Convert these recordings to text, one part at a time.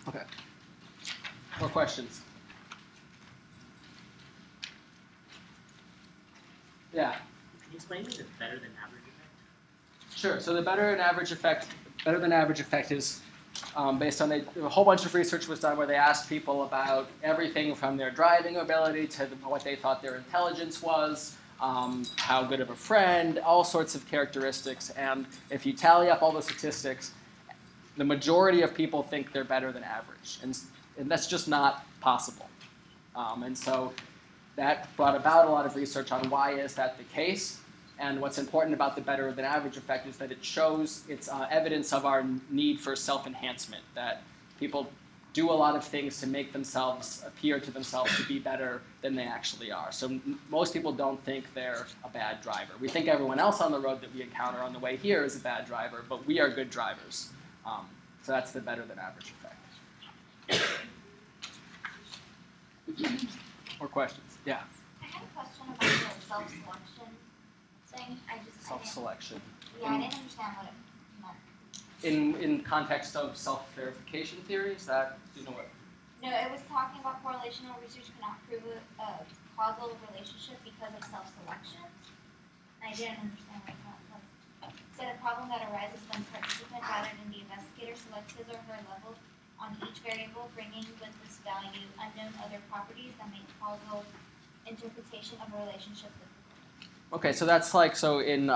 Okay. More questions? Yeah. Can you explain the better than average effect? Sure. So the better than average effect is based on a whole bunch of research was done where they asked people about everything from their driving ability to what they thought their intelligence was, how good of a friend, all sorts of characteristics. And if you tally up all the statistics, the majority of people think they're better than average. And that's just not possible. And so that brought about a lot of research on why is that the case. And what's important about the better than average effect is that it shows it's evidence of our need for self-enhancement, that people do a lot of things to make themselves appear to themselves to be better than they actually are. So most people don't think they're a bad driver. We think everyone else on the road that we encounter on the way here is a bad driver, but we are good drivers. So that's the better than average effect. More questions? Yeah. I had a question about the self-selection thing. Self-selection. Yeah, I didn't understand what it meant. In context of self-verification theory, is that, do you know what? No, it was talking about correlational research cannot prove a causal relationship because of self-selection. I didn't understand what that was. It said a problem that arises when the participant rather than the investigator selects his or her level on each variable, bringing with this value unknown other properties that make causal interpretation of a relationship difficult. Okay, so that's like, so in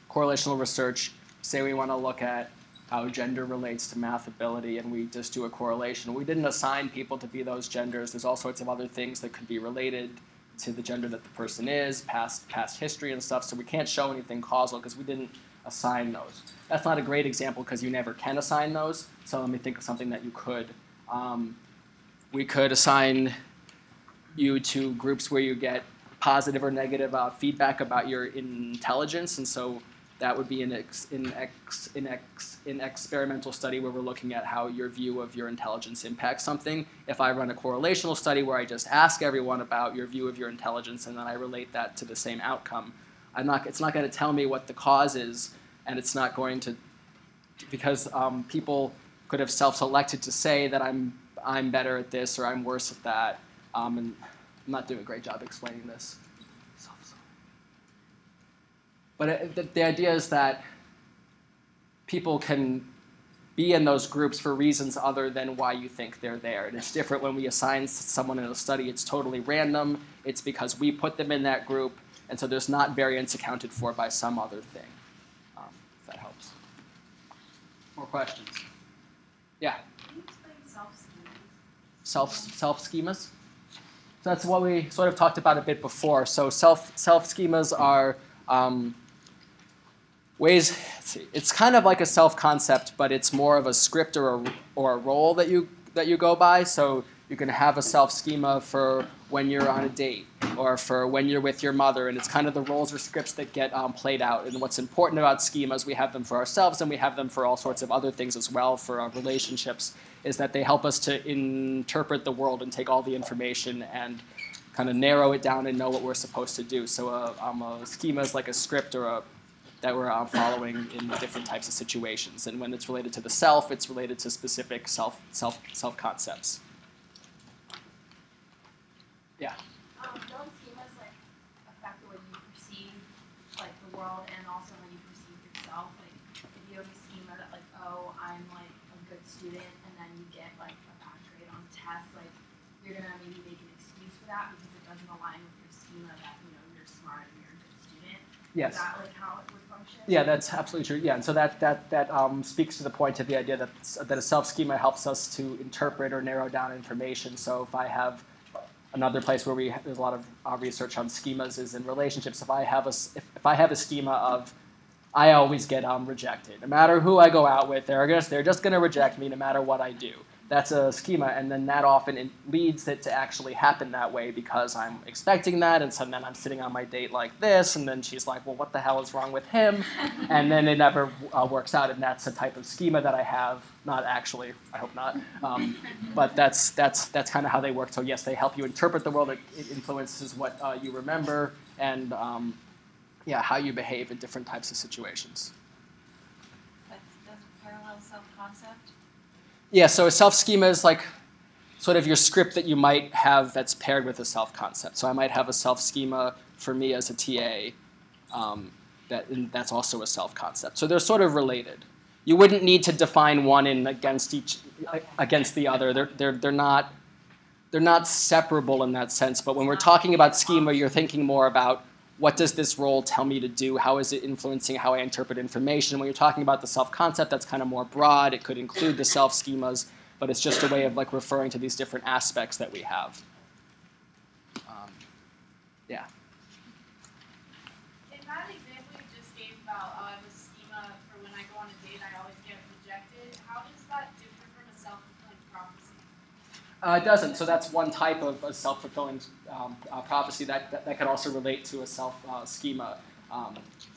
correlational research, say we want to look at how gender relates to math ability, and we just do a correlation. We didn't assign people to be those genders. There's all sorts of other things that could be related to the gender that the person is, past history and stuff, so we can't show anything causal because we didn't assign those. That's not a great example because you never can assign those, so let me think of something that you could. We could assign you to groups where you get positive or negative feedback about your intelligence, and so that would be in experimental study where we're looking at how your view of your intelligence impacts something. If I run a correlational study where I just ask everyone about your view of your intelligence and then I relate that to the same outcome, it's not going to tell me what the cause is, and it's not going to, because people could have self-selected to say that I'm better at this or I'm worse at that, and I'm not doing a great job explaining this. But the idea is that people can be in those groups for reasons other than why you think they're there. And it's different when we assign someone in a study. It's totally random. It's because we put them in that group, and so there's not variance accounted for by some other thing. If that helps. More questions? Yeah? Can you explain self-schemas? Self-schemas? So that's what we sort of talked about a bit before. So self-schemas are ways, it's kind of like a self-concept, but it's more of a script or a role that you go by. So you can have a self-schema for when you're on a date or for when you're with your mother, and it's kind of the roles or scripts that get played out. And what's important about schemas, we have them for ourselves and we have them for all sorts of other things as well, for our relationships, is that they help us to interpret the world and take all the information and kind of narrow it down and know what we're supposed to do. So a schema is like a script or that we're following in different types of situations. And when it's related to the self, it's related to specific self concepts. Yeah. Don't schemas like affect the way you perceive like the world and also how you perceive yourself? Like if you have a schema that like, oh, I'm like a good student, and then you get like a bad grade on a test, like you're gonna maybe make an excuse for that because it doesn't align with your schema that you're smart and you're a good student. Yes. Is that like how it would function? Yeah, that's absolutely true. Yeah, and so that speaks to the point of the idea that a self-schema helps us to interpret or narrow down information. So if I have another place where there's a lot of research on schemas is in relationships. If I have a schema of I always get rejected, no matter who I go out with, they're just going to reject me no matter what I do. That's a schema, and then that often leads it to actually happen that way because I'm expecting that, and so then I'm sitting on my date like this, and then she's like, well, what the hell is wrong with him? And then it never works out, and that's a type of schema that I have. Not actually, I hope not, but that's kind of how they work. So yes, they help you interpret the world. It influences what you remember, and how you behave in different types of situations. That's parallel self-concept? Yeah, so a self-schema is like sort of your script that you might have that's paired with a self-concept. So I might have a self-schema for me as a TA and that's also a self-concept. So they're sort of related. You wouldn't need to define one against the other. They're not separable in that sense. But when we're talking about schema, you're thinking more about what does this role tell me to do? How is it influencing how I interpret information? When you're talking about the self-concept, that's kind of more broad. It could include the self-schemas, but it's just a way of like referring to these different aspects that we have. Yeah. In that example you just gave about I have a schema for when I go on a date, I always get rejected. How does that differ from a self-fulfilling prophecy? It doesn't. So that's one type of a self-fulfilling prophecy that could also relate to a self-schema.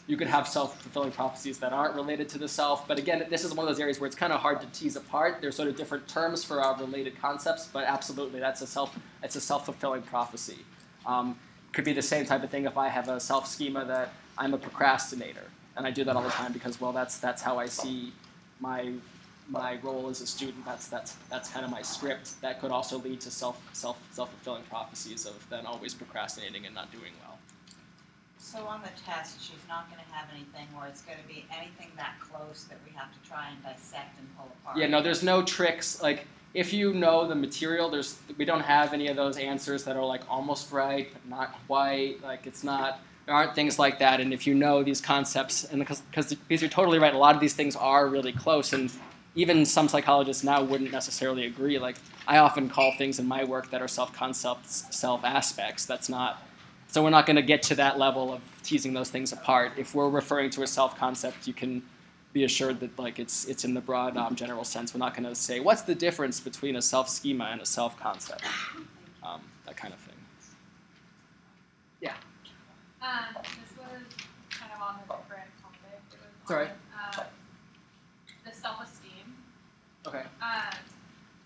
You could have self-fulfilling prophecies that aren't related to the self, but again, this is one of those areas where it's kind of hard to tease apart. There's sort of different terms for related concepts, but absolutely, it's a self-fulfilling prophecy. Could be the same type of thing if I have a self-schema that I'm a procrastinator, and I do that all the time because, well, that's how I see my role as a student. That's kind of my script. That could also lead to self-fulfilling prophecies of then always procrastinating and not doing well. So on the test, she's not going to have anything where it's going to be anything that close that we have to try and dissect and pull apart. Yeah, no, there's no tricks. Like, if you know the material, we don't have any of those answers that are like almost right, but not quite. Like, there aren't things like that. And if you know these concepts, and because you're totally right, a lot of these things are really close, and even some psychologists now wouldn't necessarily agree. Like, I often call things in my work that are self-concepts, self-aspects. That's not. So we're not going to get to that level of teasing those things apart. If we're referring to a self-concept, you can be assured that like it's in the broad general sense. We're not going to say what's the difference between a self-schema and a self-concept, that kind of thing. Yeah. This was kind of on a different topic. It was Sorry. on the self-esteem. Okay.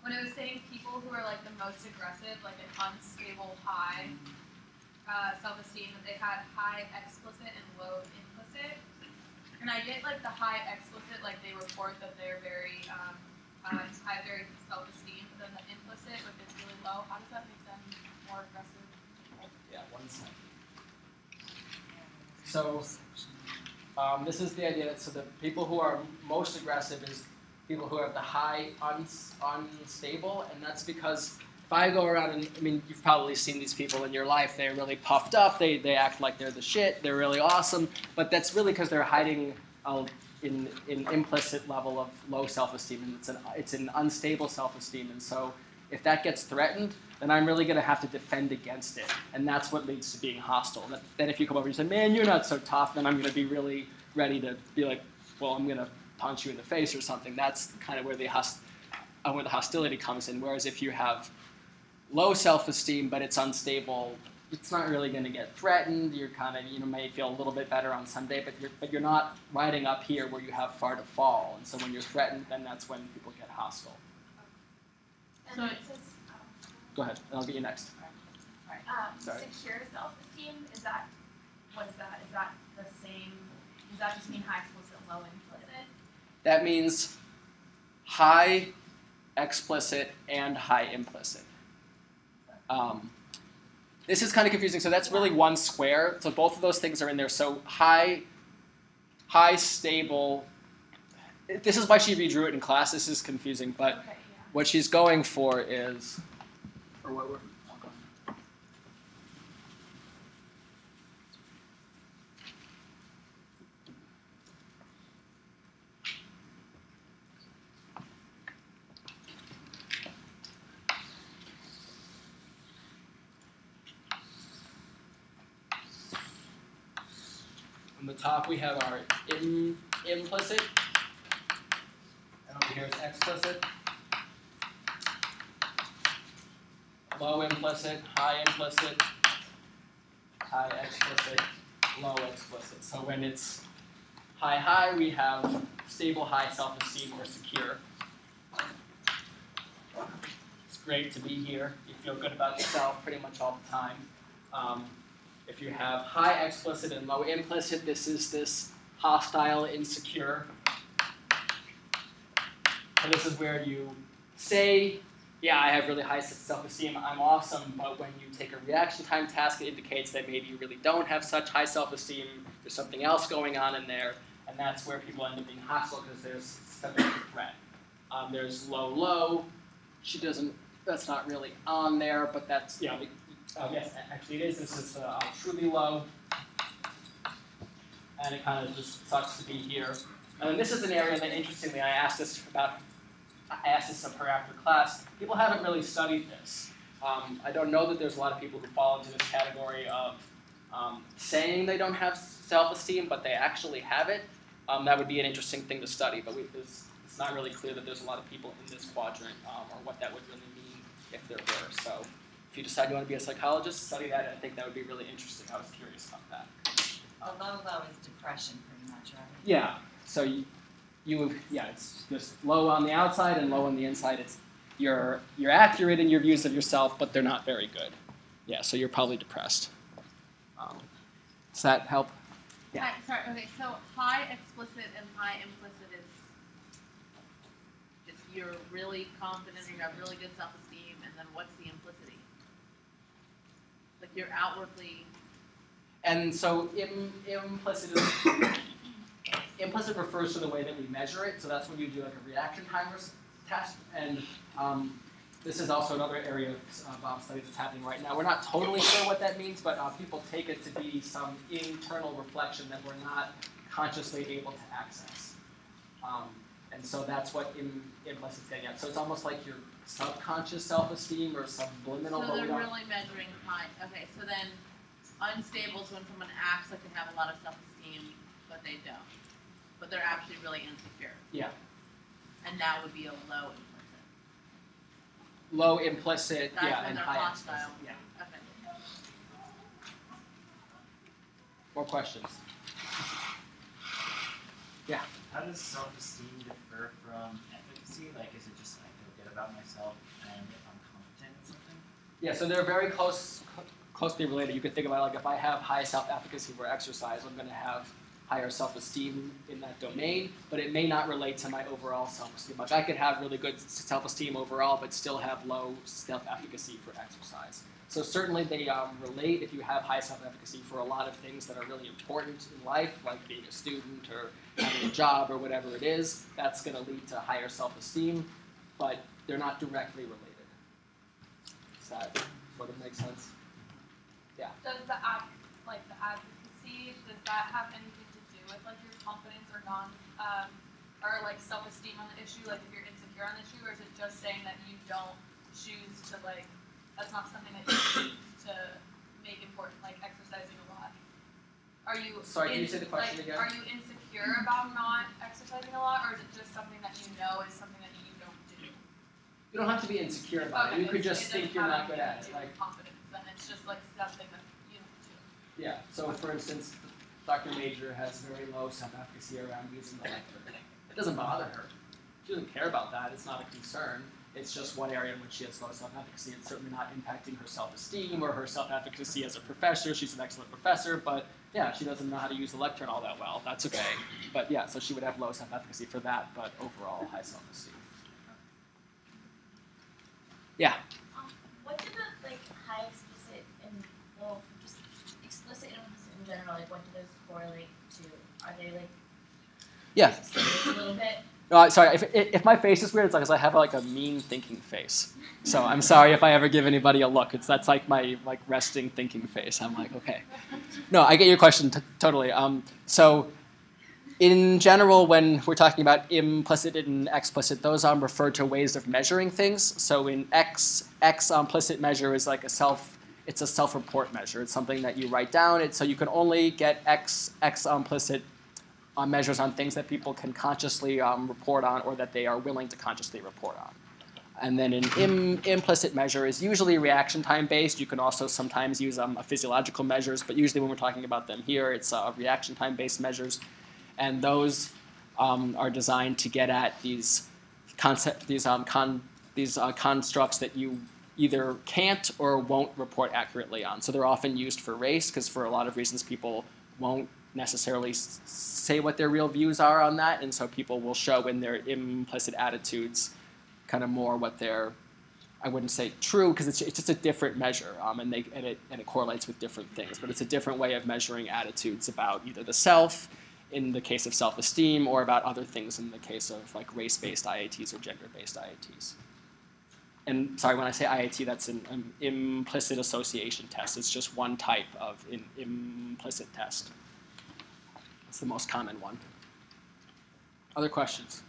When it was saying people who are like the most aggressive, like an unstable high self-esteem, that they had high explicit and low implicit. And I get like the high explicit, like they report that they're very high, very self-esteem, but then the implicit, if it's really low, how does that make them more aggressive? Yeah, 1 second. So this is the idea that so the people who are most aggressive is people who have the high unstable, and that's because if I go around and, I mean, you've probably seen these people in your life, they're really puffed up, they act like they're the shit, they're really awesome, but that's really because they're hiding in implicit level of low self-esteem, and it's an unstable self-esteem, and so if that gets threatened, then I'm really going to have to defend against it, and that's what leads to being hostile. Then if you come over and say, man, you're not so tough, then I'm going to be really ready to be like, well, I'm going to punch you in the face or something. That's kind of where the hostility comes in, whereas if you have low self-esteem, but it's unstable, it's not really going to get threatened. You're kind of, may feel a little bit better on some day, but you're not riding up here where you have far to fall. And so when you're threatened, then that's when people get hostile. So it says, Go ahead, and I'll get you next. Sorry. secure self-esteem, what is that? Is that the same, does that just mean high explicit, low implicit? That means high explicit and high implicit. This is kind of confusing. So that's really one square. So both of those things are in there. So high stable. This is why she redrew it in class. This is confusing, but Okay, yeah. what she's going for is, or what we're. On the top we have our implicit, and over here is explicit. Low implicit, high explicit, low explicit. So when it's high, we have stable high self-esteem or secure. It's great to be here. You feel good about yourself pretty much all the time. If you have high explicit and low implicit, this is this hostile, insecure. And this is where you say, yeah, I have really high self-esteem, I'm awesome, but when you take a reaction time task, it indicates that maybe you really don't have such high self-esteem, there's something else going on in there, and that's where people end up being hostile because there's some threat. There's low, that's not really on there, but that's, yes, actually it is, this is truly low, and it kind of just sucks to be here. And then this is an area that, interestingly, I asked this of her after class. People haven't really studied this. I don't know that there's a lot of people who fall into this category of saying they don't have self-esteem, but they actually have it. That would be an interesting thing to study, but it's not really clear that there's a lot of people in this quadrant or what that would really mean if there were. So if you decide you want to be a psychologist, study that. I think that would be really interesting. I was curious about that. Low is depression pretty much, right? Yeah. So it's just low on the outside and low on the inside. It's you're accurate in your views of yourself, but they're not very good. Yeah, so you're probably depressed. Does that help? Yeah. Hi, sorry. Okay, so high explicit and high implicit is you're really confident, you have really good self-esteem, and then what's the implicity? Like you're outwardly. And so implicit refers to the way that we measure it. So that's when you do like a reaction time test. And this is also another area of study that's happening right now. We're not totally sure what that means, but people take it to be some internal reflection that we're not consciously able to access. And so that's what implicit's getting at. So it's almost like your subconscious self-esteem or subliminal. So they're really measuring high. Okay, so then unstable is when someone acts like they have a lot of self-esteem, but they don't. But they're actually really insecure. Yeah. And that would be a low implicit. Low implicit, That's yeah, when and they're high hostile. explicit. Yeah. Okay. More questions? Yeah. How does self-esteem differ from efficacy? Like, is it just I feel good about myself and if I'm competent at something? Yeah, so they're very closely related. You could think about it like if I have high self-efficacy for exercise, I'm going to have higher self-esteem in that domain, but it may not relate to my overall self-esteem much. I could have really good self-esteem overall, but still have low self-efficacy for exercise. So certainly they relate if you have high self-efficacy for a lot of things that are really important in life, like being a student or having a job or whatever it is. That's going to lead to higher self-esteem, but they're not directly related. Does that sort of make sense? Yeah. Does the advocacy, does that have anything to do with like your confidence or or like self-esteem on the issue? Like if you're insecure on the issue, or is it just saying that you don't choose to like, that's not something that you choose to make important, like exercising a lot? Are you Sorry, can you say the question again? Are you insecure about not exercising a lot, or is it just something that you know is something that you don't do? You don't have to be insecure about it. You could just think you're not good at it. Like confidence, then it's just like something that you don't do. yeah. So for instance, Dr. Major has very low self-efficacy around using the lectern. It doesn't bother her. She doesn't care about that. It's not a concern. It's just one area in which she has low self-efficacy. It's certainly not impacting her self-esteem or her self-efficacy as a professor. She's an excellent professor, but yeah, she doesn't know how to use the lectern all that well. That's okay. But yeah, so she would have low self-efficacy for that, but overall high self-esteem. Yeah. What do the like high explicit and just explicit and implicit in general, like what do those correlate to? Are they like Yeah. a little bit? Sorry, if my face is weird, it's because I have like a mean thinking face. So I'm sorry if I ever give anybody a look. That's like my resting thinking face. I'm like, okay. No, I get your question totally. So in general, when we're talking about implicit and explicit, those refer to ways of measuring things. So in X implicit measure is like it's a self-report measure. It's something that you write down. So you can only get X implicit measures on things that people can consciously report on or that they are willing to consciously report on. And then an implicit measure is usually reaction time based. You can also sometimes use physiological measures, but usually when we're talking about them here, it's reaction time based measures. And those are designed to get at these constructs that you either can't or won't report accurately on. So they're often used for race, because for a lot of reasons people won't necessarily say what their real views are on that, and so people will show in their implicit attitudes kind of more what they're, I wouldn't say true, because it's just a different measure, and it correlates with different things. But it's a different way of measuring attitudes about either the self, in the case of self-esteem, or about other things in the case of like race-based IATs or gender-based IATs. And sorry, when I say IAT, that's an implicit association test. It's just one type of implicit test. It's the most common one. Other questions?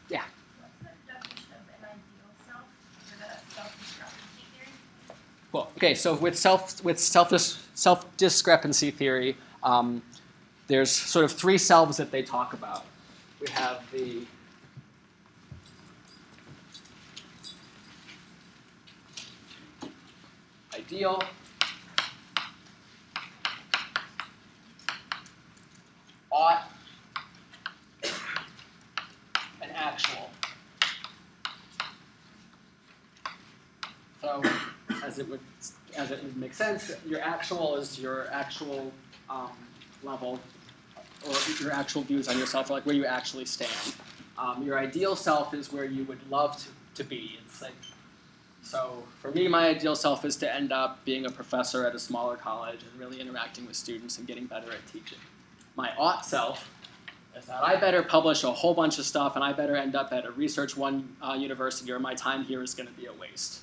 Yeah. What's the definition of an ideal self for the self-discrepancy theory? Cool. Okay, so with self-discrepancy theory, there's sort of three selves that they talk about. We have the ideal, ought, and actual. So, as it would make sense, your actual is your actual level, or your actual views on yourself, or like where you actually stand. Your ideal self is where you would love to be. It's like, so for me, my ideal self is to end up being a professor at a smaller college and really interacting with students and getting better at teaching. My ought self is that I better publish a whole bunch of stuff and I better end up at a research university, or my time here is going to be a waste.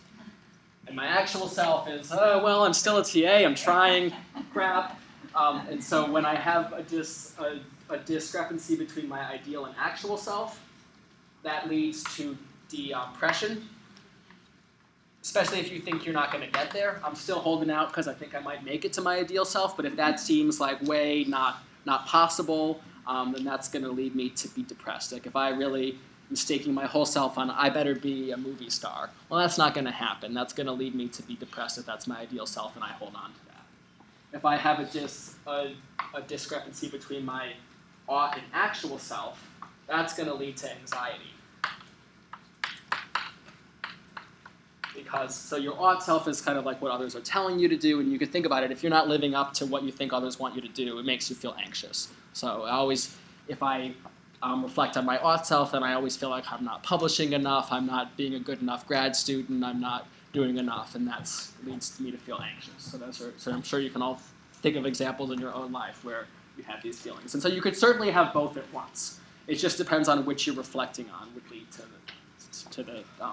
And my actual self is, oh, well, I'm still a TA, I'm trying, crap. And so when I have a discrepancy between my ideal and actual self, that leads to depression, especially if you think you're not going to get there. I'm still holding out because I think I might make it to my ideal self, but if that seems like way not possible, then that's going to lead me to be depressed. Like if I really am staking my whole self on I better be a movie star, well, that's not going to happen. That's going to lead me to be depressed if that's my ideal self and I hold on to that. If I have a discrepancy between my ought and actual self, that's going to lead to anxiety. Because, so your ought self is kind of like what others are telling you to do, and you can think about it, if you're not living up to what you think others want you to do, it makes you feel anxious. So I always, if I reflect on my ought self, then I always feel like I'm not publishing enough, I'm not being a good enough grad student, I'm not doing enough, and that leads me to feel anxious. So I'm sure you can all think of examples in your own life where you have these feelings. And so you could certainly have both at once. It just depends on which you're reflecting on would lead to the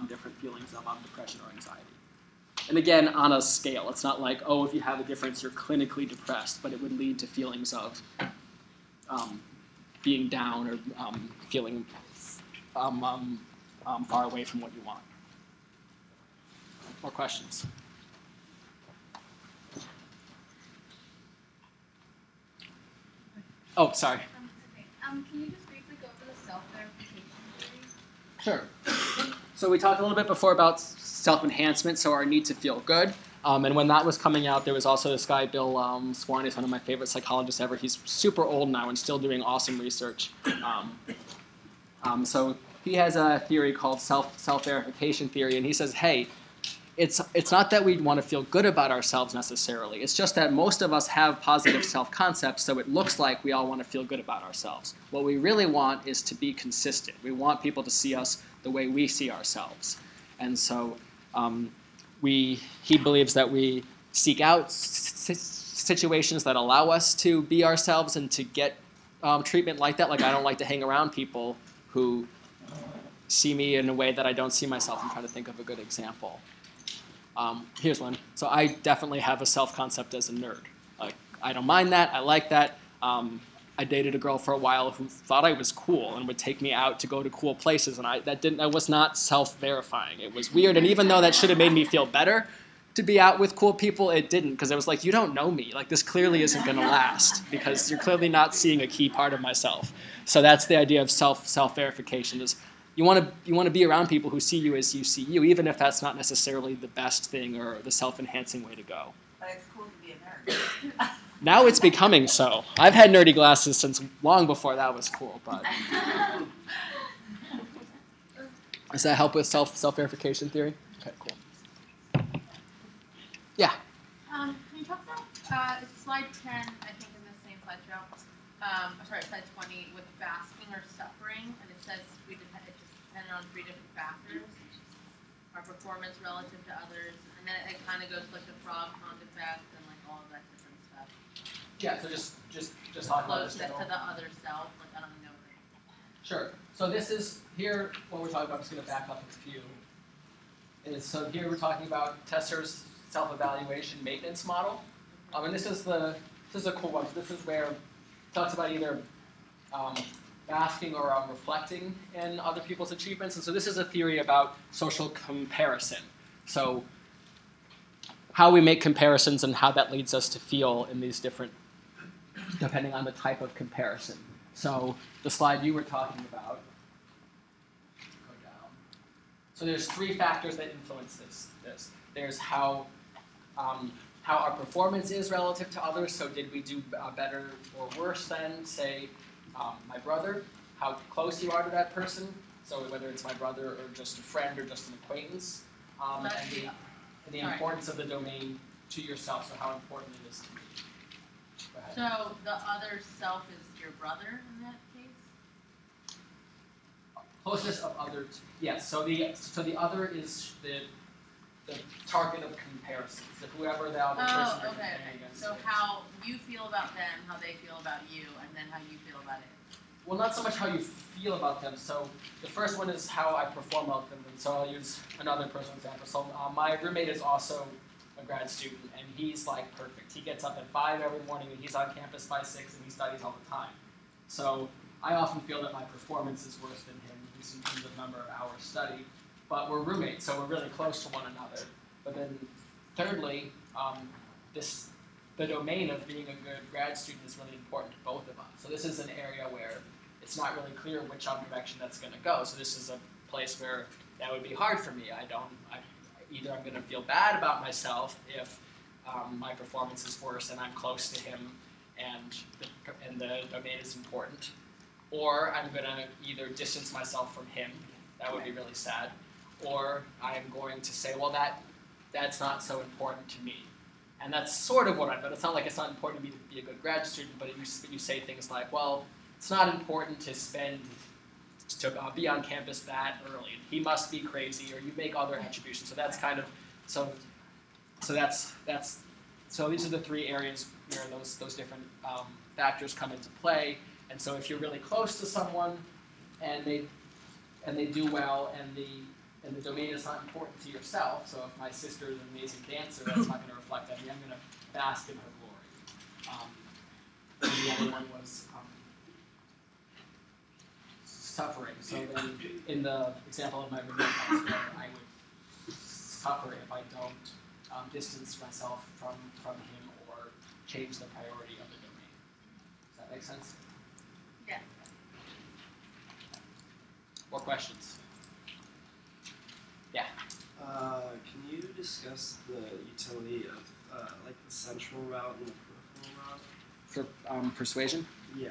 different feelings of depression or anxiety. And again, on a scale. It's not like, oh, if you have a difference, you're clinically depressed, but it would lead to feelings of being down or feeling far away from what you want. More questions? Oh, sorry. Can you just briefly go over the self-verification theory? Sure. So we talked a little bit before about self-enhancement, so our need to feel good. And when that was coming out, there was also this guy, Bill Swan. He's one of my favorite psychologists ever. He's super old now and still doing awesome research. So he has a theory called self-verification theory, and he says, hey, it's not that we want to feel good about ourselves necessarily. It's just that most of us have positive self-concepts, so it looks like we all want to feel good about ourselves. What we really want is to be consistent. We want people to see us the way we see ourselves. And so he believes that we seek out situations that allow us to be ourselves and to get treatment like that. Like I don't like to hang around people who see me in a way that I don't see myself. I'm trying to think of a good example. Here's one. So I definitely have a self-concept as a nerd. Like, I don't mind that. I like that. I dated a girl for a while who thought I was cool and would take me out to go to cool places, and I was not self-verifying. It was weird, and even though that should have made me feel better to be out with cool people, it didn't, because it was like, you don't know me. Like, this clearly isn't going to last, because you're clearly not seeing a key part of myself. So that's the idea of self-verification is you want to be around people who see you as you see you, even if that's not necessarily the best thing or the self-enhancing way to go. But it's cool to be a nerd. Now it's becoming so. I've had nerdy glasses since long before that was cool, but does that help with self-verification theory? Okay, cool. Yeah. Can you talk about it's slide 10, I think, in the same slideshow. Slide 20 with fasting or suffering, and it says it dependent on 3 different factors. Our performance relative to others, and then it kind of goes like the frog pond effect and like all of that different stuff. Yeah, so just talk about this. Closeness to the other self, like I don't know. Sure. So this is here what we're talking about. I'm just going to back up a few. So here we're talking about Tesser's self-evaluation maintenance model, and this is a cool one. So this is where it talks about either basking or reflecting in other people's achievements, and so this is a theory about social comparison. So how we make comparisons and how that leads us to feel in these different, depending on the type of comparison. So the slide you were talking about, go down. So there's 3 factors that influence this. There's how our performance is relative to others. So did we do better or worse than, say, my brother? How close you are to that person? So whether it's my brother or just a friend or just an acquaintance. And the importance of the domain to yourself. So how important it is to me. Go ahead. So the other self is your brother in that case? Closeness of other, yes. So the other is the target of comparison. So whoever the other person you're comparing against. So how you feel about them, how they feel about you, and then how you feel about it. Well, not so much how you feel about them. So the first one is how I perform about them. And so I'll use another personal example. So my roommate is also a grad student, and he's like perfect. He gets up at 5 every morning, and he's on campus by 6, and he studies all the time. So I often feel that my performance is worse than him, at least in terms of number of hours studied. But we're roommates, so we're really close to one another. But then thirdly, the domain of being a good grad student is really important to both of us. So this is an area where it's not really clear which direction that's going to go. So this is a place where that would be hard for me. Either I'm going to feel bad about myself if my performance is worse and I'm close to him and the domain is important, or I'm going to either distance myself from him. That would be really sad. Or I'm going to say, well, that's not so important to me. And that's sort of what I'm, but it's not like it's not important to me to be a good grad student, but you say things like, well, it's not important to be on campus that early. He must be crazy, or you make other attributions. So that's kind of, so these are the 3 areas where those different factors come into play. And so if you're really close to someone and they do well and the domain is not important to yourself, so if my sister is an amazing dancer, that's not going to reflect on me. I'm going to bask in her glory. And the other one was suffering. So then, in the example of my roommate, I would suffer if I don't distance myself from him or change the priority of the domain. Does that make sense? Yeah. More questions? Yeah. Can you discuss the utility of like the central route and the peripheral route? For persuasion? Yeah.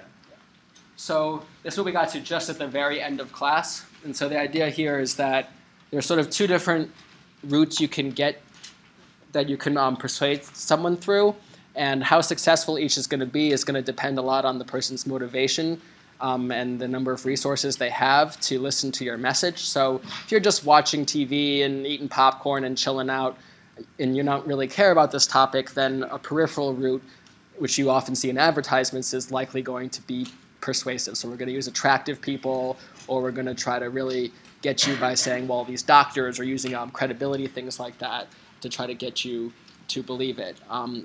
So this is what we got to just at the very end of class. And so the idea here is that there's sort of 2 different routes you can get that you can persuade someone through. And how successful each is going to depend a lot on the person's motivation and the number of resources they have to listen to your message. So if you're just watching TV and eating popcorn and chilling out and you don't really care about this topic, then a peripheral route, which you often see in advertisements, is likely going to be persuasive. So we're going to use attractive people, or we're going to try to really get you by saying, well, these doctors are using credibility, things like that, to try to get you to believe it.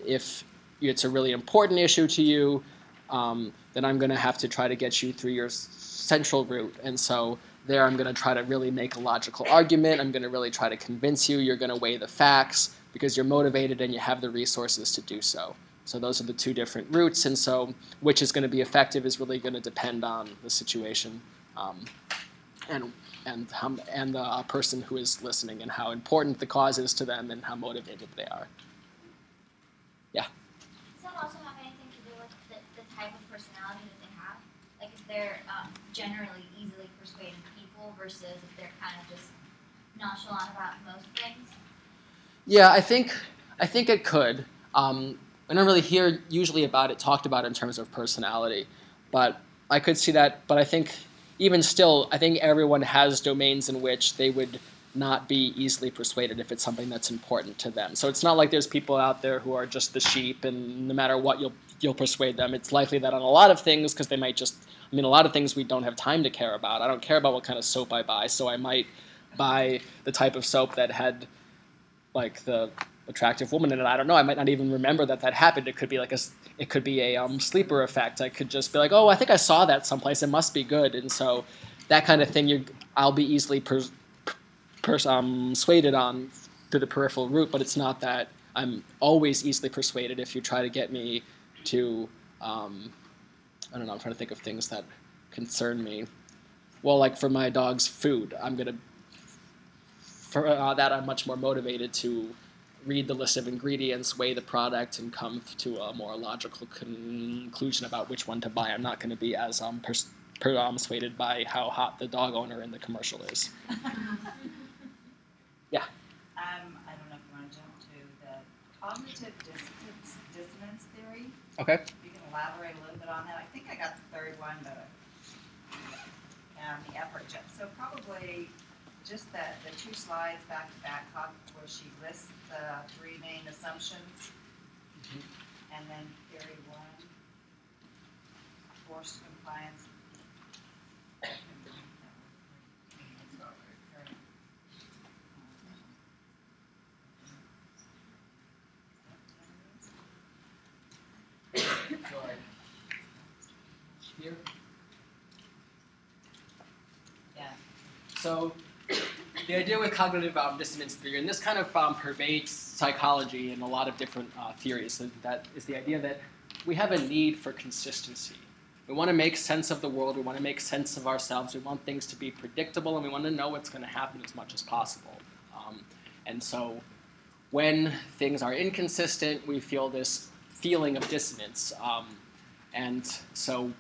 If it's a really important issue to you, then I'm going to have to try to get you through your central route. And so there I'm going to try to really make a logical argument. I'm going to really try to convince you. You're going to weigh the facts because you're motivated and you have the resources to do so. So those are the 2 different routes. And so which is going to be effective is really going to depend on the situation and the person who is listening and how important the cause is to them and how motivated they are. Yeah? Does that also have anything to do with the type of personality that they have? Like if they're generally easily persuaded people versus if they're kind of just nonchalant about most things? Yeah, I think it could. I don't really hear usually about it talked about in terms of personality, but I could see that. But I think even still, I think everyone has domains in which they would not be easily persuaded if it's something that's important to them. So it's not like there's people out there who are just the sheep, and no matter what, you'll persuade them. It's likely that on a lot of things, because they might just, I mean, a lot of things we don't have time to care about. I don't care about what kind of soap I buy, so I might buy the type of soap that had like the attractive woman in it. I don't know. I might not even remember that happened. It could be like a sleeper effect. I could just be like, oh, I think I saw that someplace. It must be good. And so that kind of thing, I'll be easily persuaded on through the peripheral route. But it's not that I'm always easily persuaded if you try to get me to, I don't know. I'm trying to think of things that concern me. Well, like for my dog's food, for that I'm much more motivated to read the list of ingredients, weigh the product, and come to a more logical conclusion about which one to buy. I'm not going to be as persuaded by how hot the dog owner in the commercial is. Yeah. I don't know if you want to jump to the cognitive dissonance theory. Okay. You can elaborate a little bit on that. I think I got the third one, but the effort. So probably just the two slides back to back, where she lists the three main assumptions, and then theory one, forced compliance. Here. Yeah. So the idea with cognitive dissonance theory, and this kind of pervades psychology and a lot of different theories, that is the idea that we have a need for consistency. We want to make sense of the world. We want to make sense of ourselves. We want things to be predictable, and we want to know what's going to happen as much as possible. And so when things are inconsistent, we feel this feeling of dissonance. And so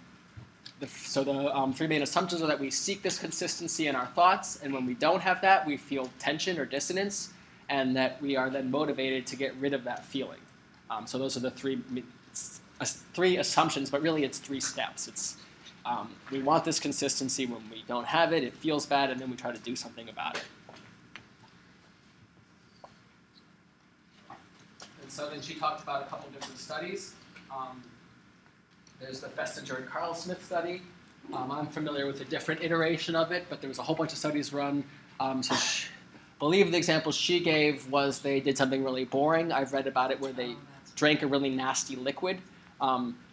the three main assumptions are that we seek this consistency in our thoughts, and when we don't have that, we feel tension or dissonance, and that we are then motivated to get rid of that feeling. So those are the three assumptions, but really it's 3 steps. It's we want this consistency. When we don't have it, it feels bad, and then we try to do something about it. And so then she talked about a couple different studies. There's the Festinger and Carl Smith study. I'm familiar with a different iteration of it, but there was a whole bunch of studies run. I believe the example she gave was they did something really boring. I've read about it where they drank a really nasty liquid.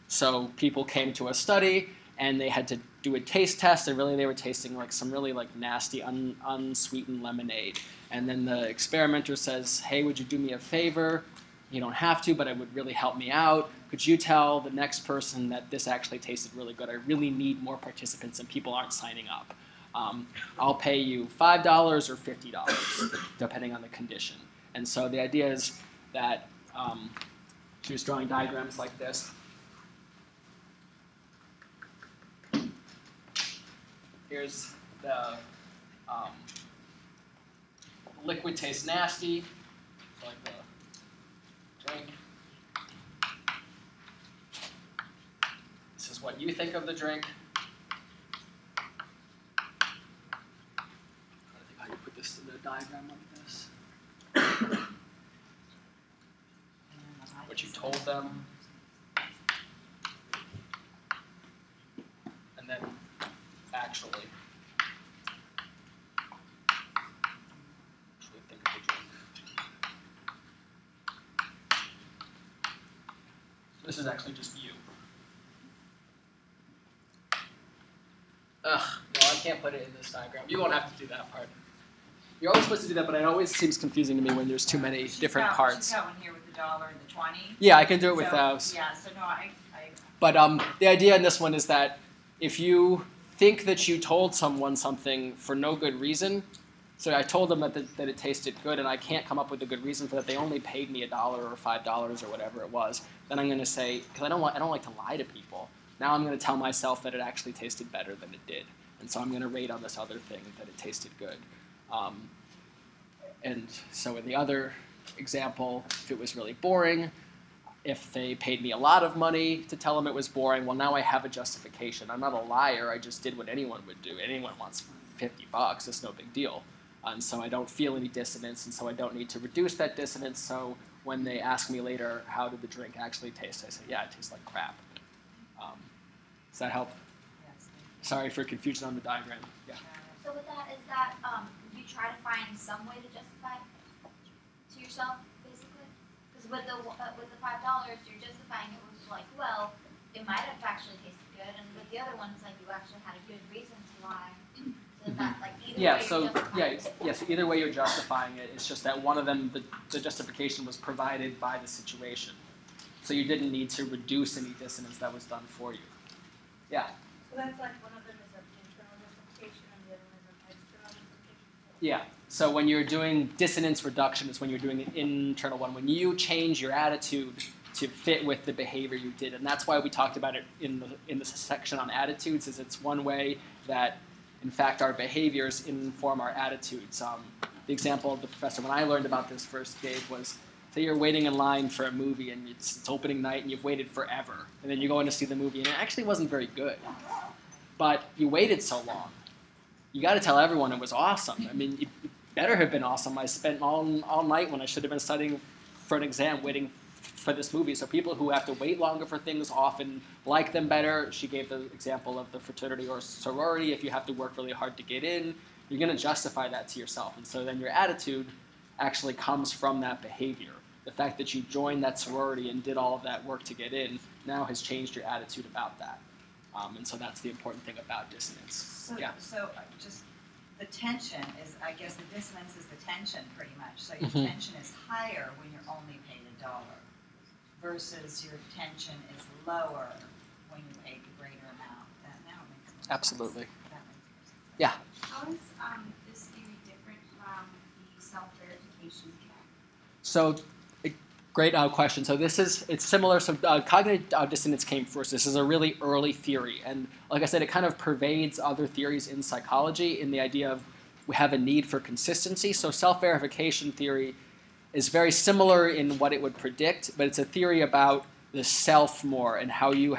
So people came to a study, and they had to do a taste test, and really they were tasting like some really like nasty, unsweetened lemonade. And then the experimenter says, hey, would you do me a favor? You don't have to, but it would really help me out. Could you tell the next person that this actually tasted really good? I really need more participants, and people aren't signing up. I'll pay you $5 or $50, depending on the condition. And so the idea is that she was drawing diagrams like this. Here's the liquid tastes nasty, so like the drink. This is what you think of the drink. I think how you put this in a diagram like this. What you told them. And then actually think of the drink. So this is actually just you. Ugh, no, I can't put it in this diagram. You won't have to do that part. You're always supposed to do that, but it always seems confusing to me when there's too many different parts. She's got one here with the $1 and the 20. Yeah, I can do it with those. Yeah, so no, I But the idea in this one is that if you think that you told someone something for no good reason, so I told them that it tasted good, and I can't come up with a good reason for that. They only paid me $1 or $5 or whatever it was. Then I'm going to say, because I don't like to lie to people. Now I'm going to tell myself that it actually tasted better than it did, and so I'm going to rate on this other thing that it tasted good. And so in the other example, if it was really boring, if they paid me a lot of money to tell them it was boring, well, now I have a justification. I'm not a liar. I just did what anyone would do. Anyone wants $50. It's no big deal. And so I don't feel any dissonance, and so I don't need to reduce that dissonance. So when they ask me later, how did the drink actually taste? I say, yeah, it tastes like crap. Does that help? Yes, thank you. Sorry for confusion on the diagram. Yeah. So with that, is that you try to find some way to justify it to yourself, basically? Because with the $5, you're justifying it with like, well, it might have actually tasted good, and with the other ones, like you actually had a good reason to lie. So is that like either Yeah. way So you're justifying it? So either way you're justifying it. It's just that one of them, the justification was provided by the situation, so you didn't need to reduce any dissonance that was done for you. Yeah. So that's like one of them is an internal justification and the other one is an external justification? Yeah. So when you're doing dissonance reduction is when you're doing an internal one. When you change your attitude to fit with the behavior you did, and that's why we talked about it in the section on attitudes. Is it's one way that, in fact, our behaviors inform our attitudes. The example the professor when I learned about this first gave was, say you're waiting in line for a movie and it's opening night and you've waited forever, and then you go in to see the movie and it actually wasn't very good, but you waited so long. You got to tell everyone it was awesome. I mean, it better have been awesome. I spent all night when I should have been studying for an exam waiting for this movie. So people who have to wait longer for things often like them better. She gave the example of the fraternity or sorority. If you have to work really hard to get in, you're going to justify that to yourself. And so then your attitude actually comes from that behavior. The fact that you joined that sorority and did all of that work to get in now has changed your attitude about that. And so that's the important thing about dissonance. So, Yeah. so just the tension is, I guess the dissonance is the tension pretty much. So your Mhm. tension is higher when you're only paid $1 versus your tension is lower when you pay the greater amount. That now makes more sense. Absolutely. That makes more sense. Yeah. How is this theory different from the self-verification track? So, great question. So it's similar. So cognitive dissonance came first. This is a really early theory. And like I said, it kind of pervades other theories in psychology in the idea of we have a need for consistency. So self-verification theory is very similar in what it would predict, but it's a theory about the self more and how you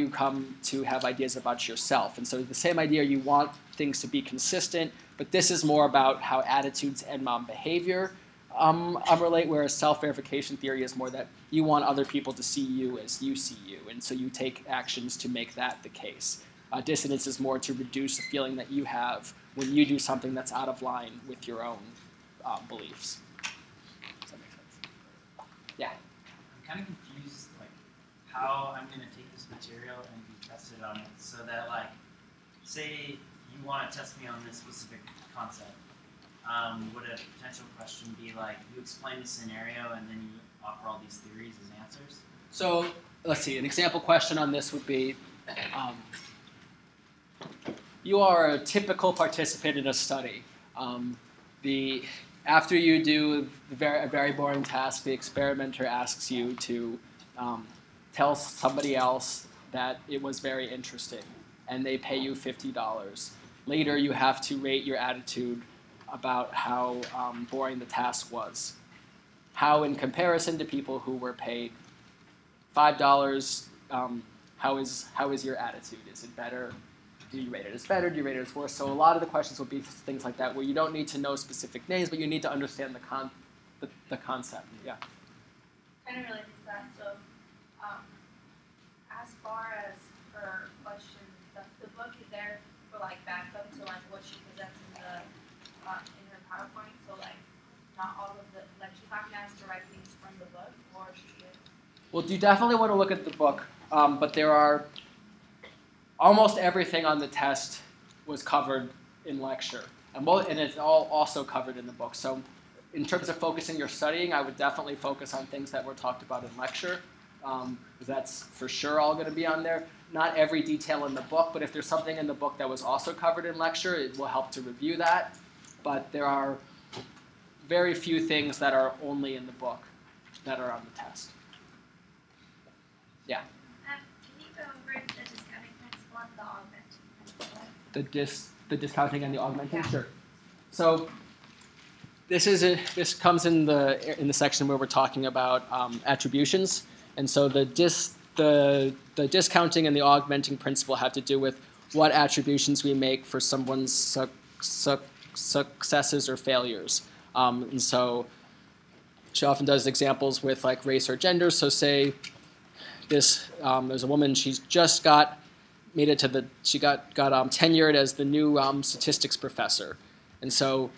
come to have ideas about yourself. And so the same idea, you want things to be consistent, but this is more about how attitudes and behavior relate, whereas self-verification theory is more that you want other people to see you as you see you, and so you take actions to make that the case. Dissonance is more to reduce the feeling that you have when you do something that's out of line with your own beliefs. Does that make sense? Yeah. I'm kind of confused, like, how I'm going to take this material and be tested on it so that, like, say you want to test me on this specific concept. Would a potential question be like, you explain the scenario and then you offer all these theories as answers? So let's see, an example question on this would be, you are a typical participant in a study. After you do a very boring task, the experimenter asks you to tell somebody else that it was very interesting, and they pay you $50. Later, you have to rate your attitude about how boring the task was. How, in comparison to people who were paid $5, how is your attitude? Is it better? Do you rate it as better? Do you rate it as worse? So a lot of the questions will be things like that, where you don't need to know specific names, but you need to understand the concept. Yeah. Kind of related to that, so as far as her question, the book is there for like backup to like what she presents in her PowerPoint. So like not all of the like she's not gonna ask to write things from the book, or she should. Well, you definitely want to look at the book, but there are almost everything on the test was covered in lecture, and it's all also covered in the book. So in terms of focusing your studying, I would definitely focus on things that were talked about in lecture, because that's for sure all going to be on there. Not every detail in the book, but if there's something in the book that was also covered in lecture, it will help to review that. But there are very few things that are only in the book that are on the test. Yeah. Can you go over the discounting principle and the augmenting principle? The discounting and the augmenting? Sure. So this comes in the section where we're talking about attributions, and so the discounting and the augmenting principle have to do with what attributions we make for someone's successes or failures. And so she often does examples with like race or gender. So say there's a woman, she's just got tenured as the new statistics professor. And so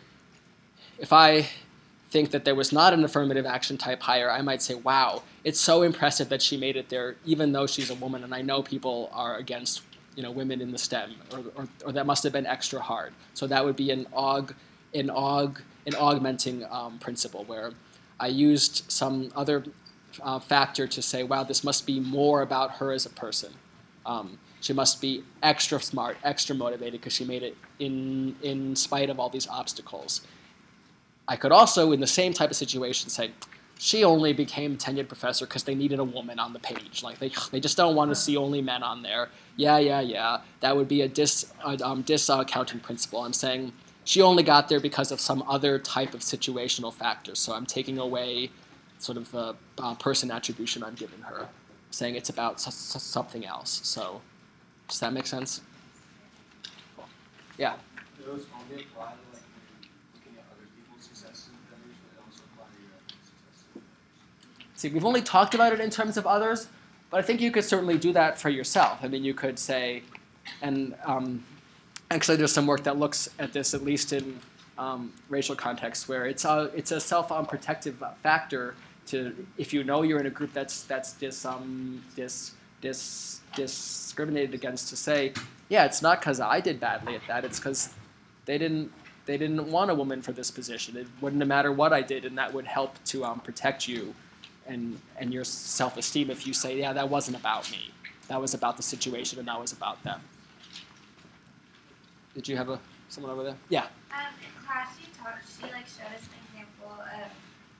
if I think that there was not an affirmative action type hire, I might say, wow, it's so impressive that she made it there, even though she's a woman, and I know people are against women in the STEM, or that must have been extra hard. So that would be an augmenting principle, where I used some other factor to say, wow, this must be more about her as a person. She must be extra smart, extra motivated, because she made it in spite of all these obstacles. I could also, in the same type of situation, say, she only became tenured professor because they needed a woman on the page. Like they just don't want to see only men on there. Yeah. That would be a discounting principle. I'm saying she only got there because of some other type of situational factor. So I'm taking away sort of the person attribution I'm giving her, saying it's about something else. So does that make sense? Cool. Yeah. Do those only apply to like when you're looking at other people's successes and failures, but they also apply to your own successes and failures? See, we've only talked about it in terms of others, but I think you could certainly do that for yourself. I mean, you could say, and actually there's some work that looks at this, at least in racial contexts, where it's a self-protective factor to, if you know you're in a group that's discriminated against, to say, yeah, it's not because I did badly at that, it's because they didn't want a woman for this position. It wouldn't matter what I did, and that would help to protect you and your self-esteem if you say, yeah, that wasn't about me. That was about the situation, and that was about them. Did you have someone over there? Yeah. In class, she showed us an example of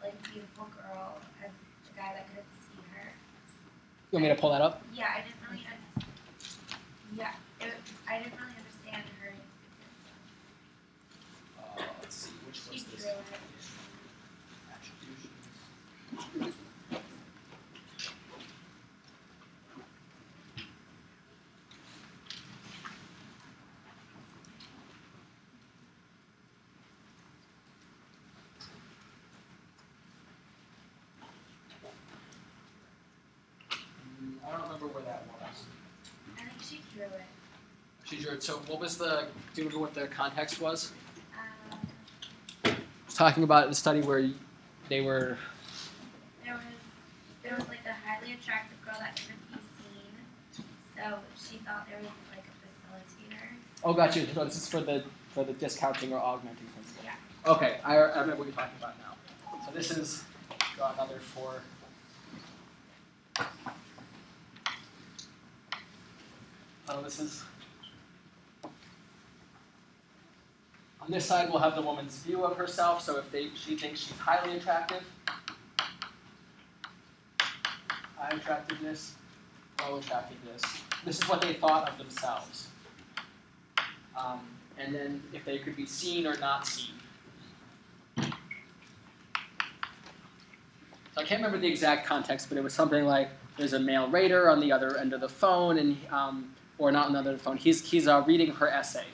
like a beautiful girl and a guy that couldn't see her. You want me to pull that up? Yeah, I didn't really understand. I didn't really understand her. Let's see, which She was drew this? it. Attributions. I don't remember where that was. I think she drew it. She drew it. So what was do you remember what the context was? Um, It's talking about the study where they were. there was like a highly attractive girl that couldn't be seen, so she thought there was like a facilitator. Oh, got you. So this is for the discounting or augmenting principle. Yeah. Okay, I remember what you're talking about now. So this is draw another for. Oh, this is. On this side, we'll have the woman's view of herself. So if she thinks she's highly attractive, high attractiveness, low attractiveness. This is what they thought of themselves. And then if they could be seen or not seen. So I can't remember the exact context, but it was something like there's a male rater on the other end of the phone, and or not on the other end of the phone. He's reading her essay,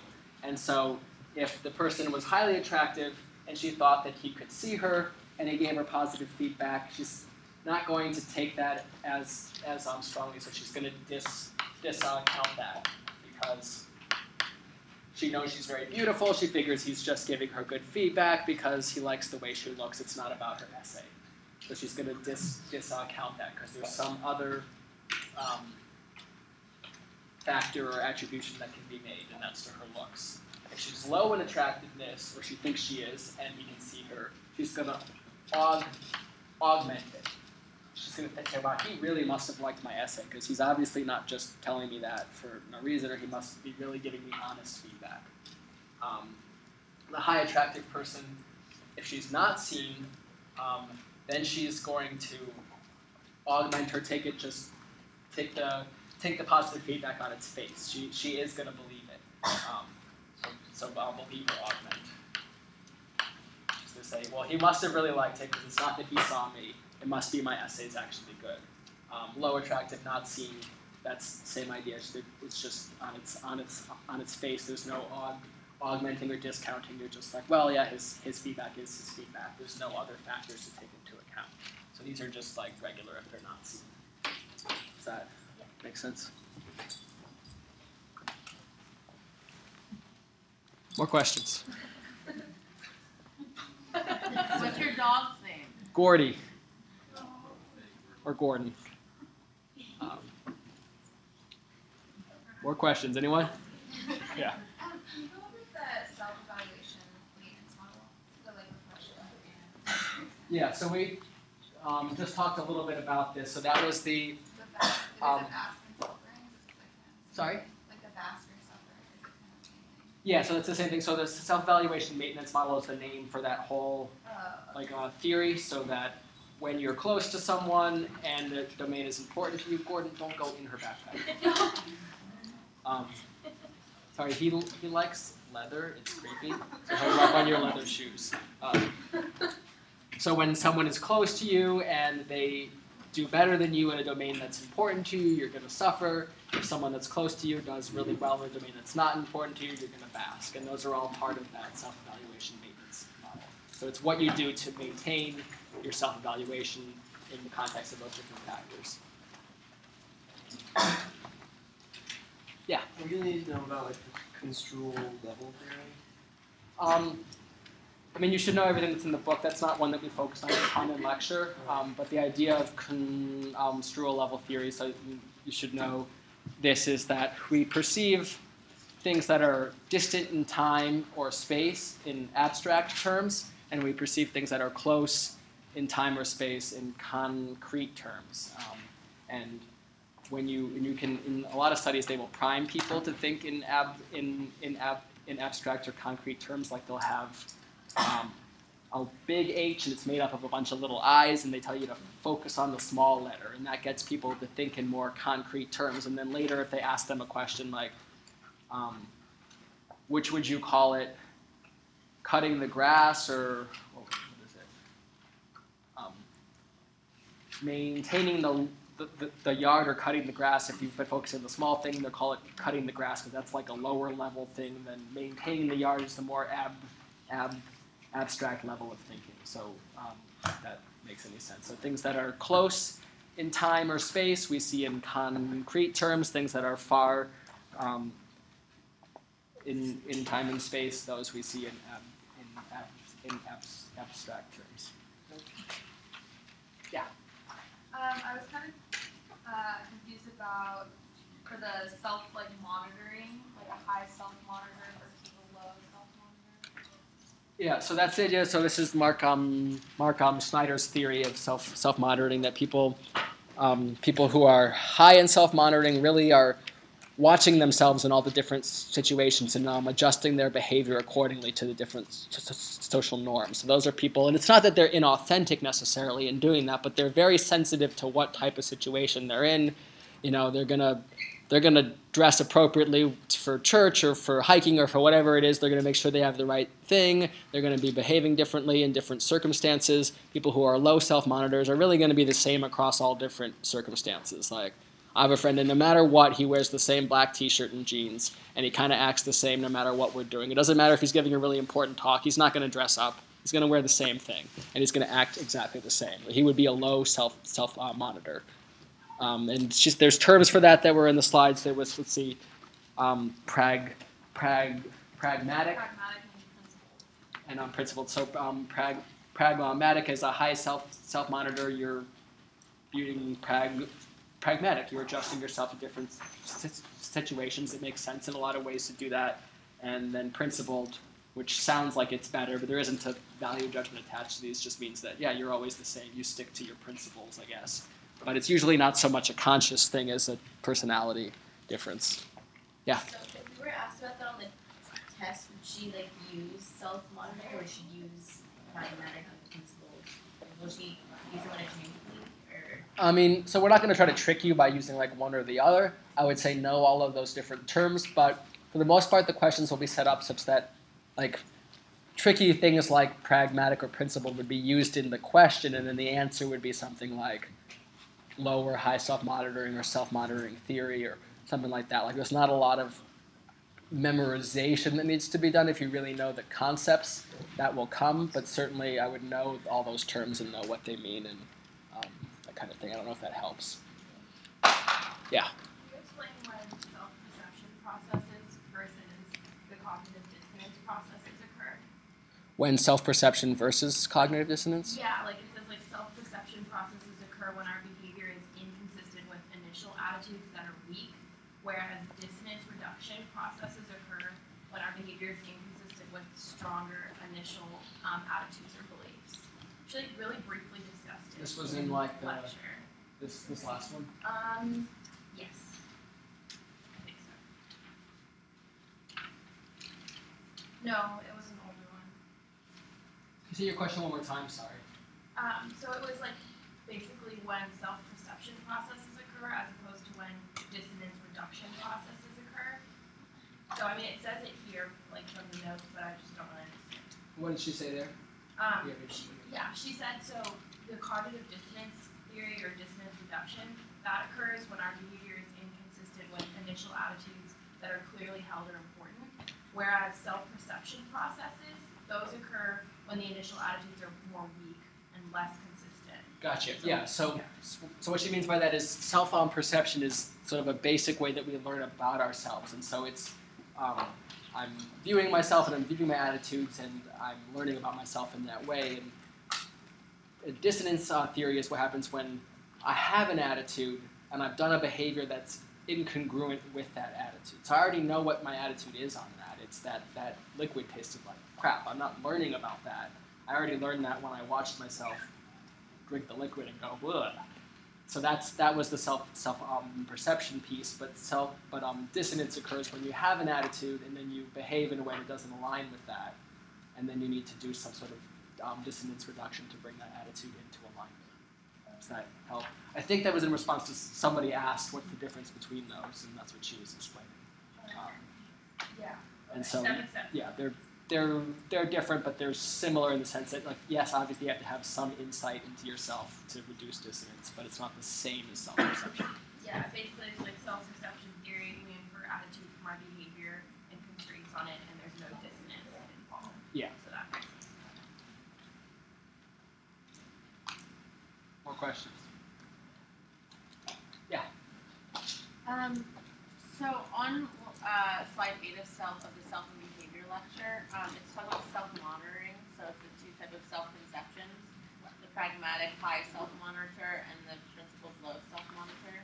and so if the person was highly attractive and she thought that he could see her and he gave her positive feedback, she's not going to take that as strongly. So she's going to discount that because she knows she's very beautiful. She figures he's just giving her good feedback because he likes the way she looks. It's not about her essay. So she's going to discount that because there's some other factor or attribution that can be made, and that's to her looks. If she's low in attractiveness, or she thinks she is, and we can see her, she's going to augment it. She's going to think, wow, he really must have liked my essay, because he's obviously not just telling me that for no reason, or he must be really giving me honest feedback. The high attractive person, if she's not seen, then she's going to augment her, take the positive feedback on its face. She is going to believe it. So believe or augment. to say, well, he must have really liked it because it's not that he saw me. It must be my essay's actually good. Low attractive, not seen. That's the same idea. It's just on its face. There's no augmenting or discounting. You're just like, well, yeah, his feedback is his feedback. There's no other factors to take into account. So these are just like regular if they're not seen. Does that make sense? More questions? What's your dog's name? Gordy. Or Gordon. More questions, anyone? Yeah. Can you go over the self-evaluation maintenance model? The like reflection and Yeah, so we just talked a little bit about this. So that was the, the vast and suffering. sorry? Like the vast and suffering is kind of the same thing. Yeah, so it's the same thing. So the self-evaluation maintenance model is the name for that whole theory, so that when you're close to someone and the domain is important to you, Gordon, don't go in her backpack. Sorry, he likes leather. It's creepy. So he'll rub on your leather shoes. So when someone is close to you and they do better than you in a domain that's important to you, you're going to suffer. If someone that's close to you does really well in a domain that's not important to you, you're going to bask. And those are all part of that self-evaluation maintenance model. So it's what you do to maintain your self-evaluation in the context of those different factors. Yeah. We're gonna need to know about like the construal level theory. I mean, you should know everything that's in the book. That's not one that we focus on a ton in lecture. But the idea of construal level theory, so you should know this, is that we perceive things that are distant in time or space in abstract terms, and we perceive things that are close in time or space in concrete terms. And when you can, in a lot of studies, they will prime people to think in abstract or concrete terms. Like they'll have a big H and it's made up of a bunch of little I's, and they tell you to focus on the small letter, and that gets people to think in more concrete terms. And then later, if they ask them a question like, which would you call it, cutting the grass or what is it, maintaining the yard or cutting the grass, if you've been focusing on the small thing, they'll call it cutting the grass because that's like a lower level thing than maintaining the yard is the more abstract level of thinking. So if that makes any sense. So things that are close in time or space, we see in concrete terms. Things that are far in time and space, those we see in abstract terms. Yeah. I was kind of confused about for the monitoring, like a high self-monitor versus a low self-monitor. Yeah, so that's it. Yeah, so this is Mark Schneider's theory of self-monitoring, that people who are high in self-monitoring really are watching themselves in all the different situations and adjusting their behavior accordingly to the different social norms. So those are people, and it's not that they're inauthentic necessarily in doing that, but they're very sensitive to what type of situation they're in. You know, they're gonna dress appropriately for church or for hiking or for whatever it is. They're gonna make sure they have the right thing. They're gonna be behaving differently in different circumstances. People who are low self-monitors are really gonna be the same across all different circumstances. Like, I have a friend, and no matter what, he wears the same black t-shirt and jeans, and he kind of acts the same no matter what we're doing. It doesn't matter if he's giving a really important talk. He's not going to dress up. He's going to wear the same thing, and he's going to act exactly the same. He would be a low self-monitor. And it's just, there's terms for that were in the slides. There was, let's see, pragmatic and unprincipled. So pragmatic is a high self-monitor. You're being pragmatic. You're adjusting yourself to different situations. It makes sense in a lot of ways to do that. And then principled, which sounds like it's better, but there isn't a value judgment attached to these. Just means that, yeah, you're always the same. You stick to your principles, I guess. But it's usually not so much a conscious thing as a personality difference. Yeah? So if we were asked about that on the test, would she use self-monitoring, or would she use pragmatic and principled? Will she use them interchangeably? I mean, so we're not going to try to trick you by using one or the other. I would say know all of those different terms, but for the most part, the questions will be set up such that, tricky things like pragmatic or principled would be used in the question, and then the answer would be something like low or high self-monitoring or self-monitoring theory or something like that. Like there's not a lot of memorization that needs to be done. If you really know the concepts, that will come, but certainly I would know all those terms and know what they mean and that kind of thing. I don't know if that helps. Yeah. Can you explain when self-perception processes versus the cognitive dissonance processes occur? When self-perception versus cognitive dissonance? Yeah, like it says like self-perception processes occur when our behavior is inconsistent with initial attitudes that are weak, whereas dissonance reduction processes occur when our behavior is inconsistent with stronger initial attitudes or beliefs. Actually, really briefly discussed it. This was in like the lecture. this last one. Yes. I think so. No, it was an older one. Can you say your question one more time? Sorry. So it was like basically when self-perception processes occur as opposed to when dissonance reduction processes occur. So I mean, it says it here, like from the notes, but I just don't really understand. What did she say there? She said so. The cognitive dissonance theory or dissonance reduction that occurs when our behavior is inconsistent with initial attitudes that are clearly held or important, whereas self-perception processes those occur when the initial attitudes are more weak and less consistent. Gotcha. Yeah. So what she means by that is self-perception is sort of a basic way that we learn about ourselves, and so it's I'm viewing myself and I'm viewing my attitudes and I'm learning about myself in that way. And dissonance theory is what happens when I have an attitude and I've done a behavior that's incongruent with that attitude. So I already know what my attitude is on that. It's that liquid tasted like crap. I'm not learning about that. I already learned that when I watched myself drink the liquid and go, ugh. So that was the perception piece. But dissonance occurs when you have an attitude and then you behave in a way that doesn't align with that, and then you need to do some sort of dissonance reduction to bring that attitude into alignment. Does that help? I think that was in response to somebody asked what's the difference between those, and that's what she was explaining. Yeah. And so, that makes sense. yeah, they're different, but they're similar in the sense that, like, yes, obviously you have to have some insight into yourself to reduce dissonance, but it's not the same as self-perception. Yeah, basically it's like self-perception theory. We infer attitude from our behavior and constraints on it, and there's no dissonance involved. Yeah. So that makes sense. More questions? Yeah. So on slide 8 of the self and behavior lecture, it's talking about self-monitoring. So it's the two types of self-conceptions: the pragmatic high self-monitor and the principled low self-monitor.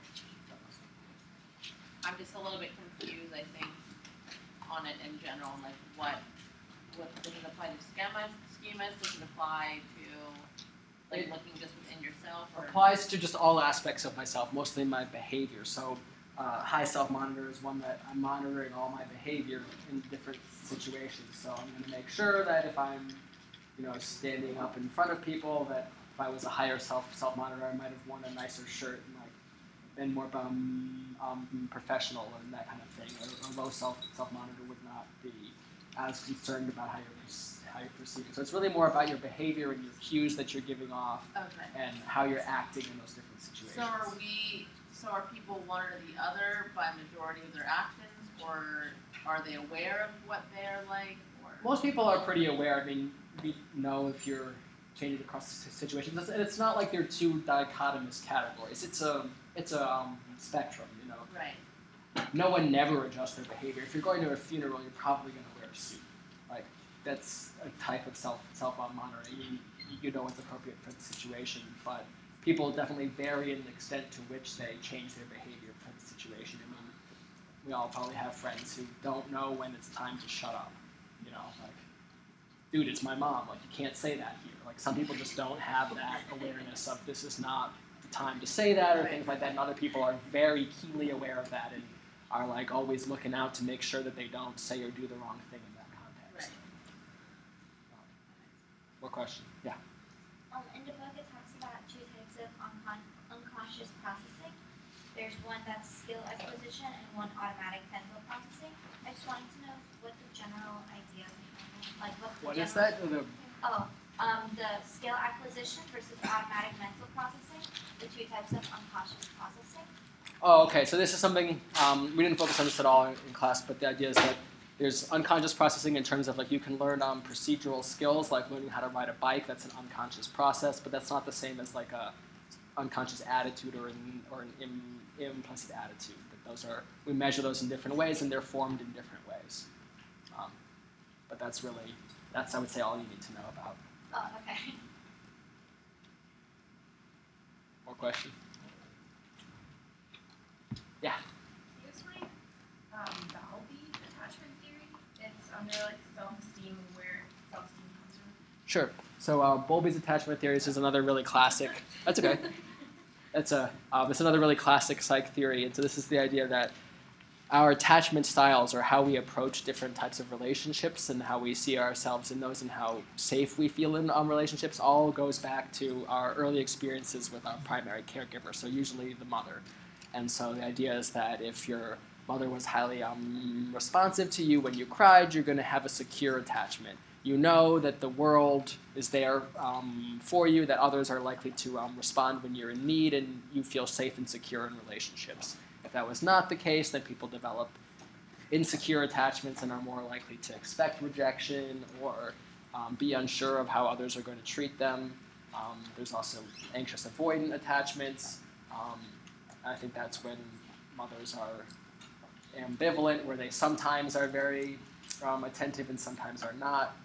I'm just a little bit confused, I think, on it in general. Like, what does it apply to schemas? Does it apply to looking just within yourself? Or? Applies to just all aspects of myself, mostly my behavior. So high self-monitor is one that I'm monitoring all my behavior in different situations. So I'm going to make sure that if I'm, standing up in front of people, that if I was a higher self-monitor, I might have worn a nicer shirt and been more professional and that kind of thing. Or low self-monitor would not be as concerned about how you're perceiving. So it's really more about your behavior and your cues that you're giving off, and how you're acting in those different situations. So are people one or the other by majority of their actions, or are they aware of what they're like? Or? Most people are pretty aware. I mean, we know if you're changing across situations. It's not like they're two dichotomous categories. It's a spectrum, Right. No one never adjusts their behavior. If you're going to a funeral, you're probably going to wear a suit. Like, that's a type of self-monitoring. You know what's appropriate for the situation, but people definitely vary in the extent to which they change their behavior for the situation. I mean, we all probably have friends who don't know when it's time to shut up. Like, dude, it's my mom. Like, you can't say that here. Like, some people just don't have that awareness of this is not the time to say that or things like that. And other people are very keenly aware of that and are like always looking out to make sure that they don't say or do the wrong thing in that context. More question? Yeah. In the book, it talks about two types of unconscious processing. There's one that's skill acquisition and one automatic mental processing. I just wanted to know what the general idea behind it, like what What is that? The skill acquisition versus automatic mental processing, the two types of unconscious processing. Oh, okay. So this is something, we didn't focus on this at all in class, but the idea is that there's unconscious processing in terms of like you can learn procedural skills, like learning how to ride a bike. That's an unconscious process, but that's not the same as like a unconscious attitude or an implicit attitude. That those are, we measure those in different ways and they're formed in different ways. But that's I would say all you need to know about. Oh, okay. More questions? Yeah. Can you explain Bowlby's attachment theory? It's under like self-esteem and where self-esteem comes from. Sure. So Bowlby's attachment theory is another really classic. That's okay. It's another really classic psych theory, and so this is the idea that our attachment styles, or how we approach different types of relationships and how we see ourselves in those and how safe we feel in relationships, all goes back to our early experiences with our primary caregiver, so usually the mother. And so the idea is that if your mother was highly responsive to you when you cried, you're going to have a secure attachment. You know that the world is there for you, that others are likely to respond when you're in need, and you feel safe and secure in relationships. If that was not the case, then people develop insecure attachments and are more likely to expect rejection or be unsure of how others are going to treat them. There's also anxious avoidant attachments. I think that's when mothers are ambivalent, where they sometimes are very attentive and sometimes are not.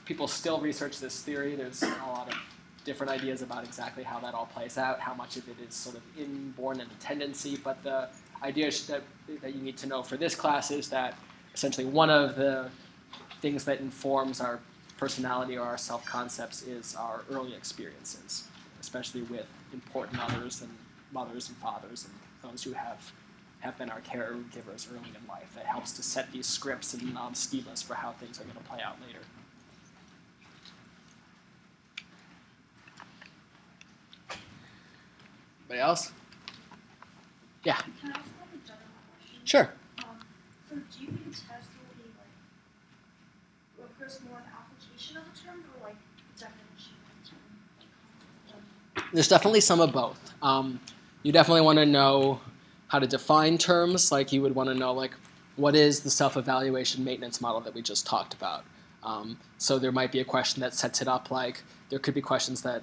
People still research this theory. There's a lot of different ideas about exactly how that all plays out, how much of it is sort of inborn and a tendency, but the idea that you need to know for this class is that essentially one of the things that informs our personality or our self-concepts is our early experiences, especially with important others and mothers and fathers and those who have been our caregivers early in life. That helps to set these scripts and schemas for how things are going to play out later. Anybody else? Yeah. Can I ask one general question? Sure. So do you think tests will be like focus more on the application of the term or like definition of the term? There's definitely some of both. You definitely want to know how to define terms, like you would want to know like what is the self-evaluation maintenance model that we just talked about. So there might be a question that sets it up like there could be questions that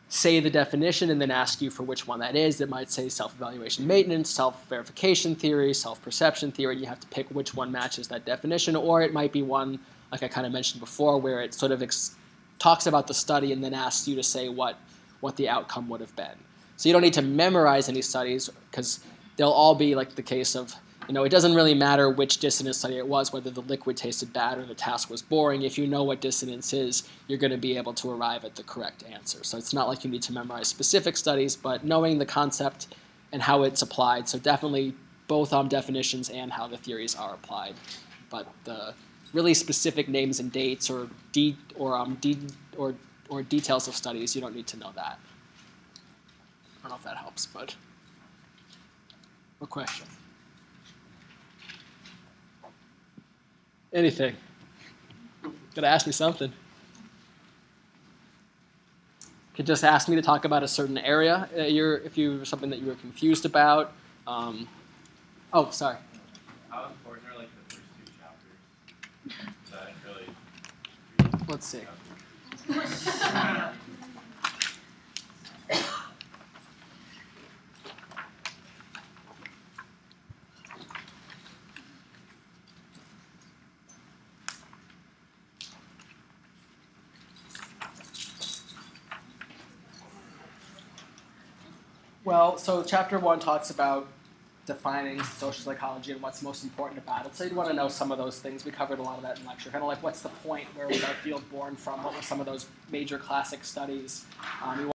say the definition and then ask you for which one that is. It might say self-evaluation maintenance, self-verification theory, self-perception theory, and you have to pick which one matches that definition. Or it might be one, like I kind of mentioned before, where it sort of talks about the study and then asks you to say what the outcome would have been. So you don't need to memorize any studies because they'll all be like the case of, it doesn't really matter which dissonance study it was, whether the liquid tasted bad or the task was boring. If you know what dissonance is, you're going to be able to arrive at the correct answer. So it's not like you need to memorize specific studies, but knowing the concept and how it's applied. So definitely both definitions and how the theories are applied. But the really specific names and dates or details of studies, you don't need to know that. I don't know if that helps, but what question? Anything? Gotta ask me something. Could just ask me to talk about a certain area. If you something that you were confused about. Oh, sorry. How important are like the first two chapters? That really. Let's see. Well, so chapter 1 talks about defining social psychology and what's most important about it. So you'd want to know some of those things. We covered a lot of that in lecture. Kind of like what's the point? Where was our field born from? What were some of those major classic studies? You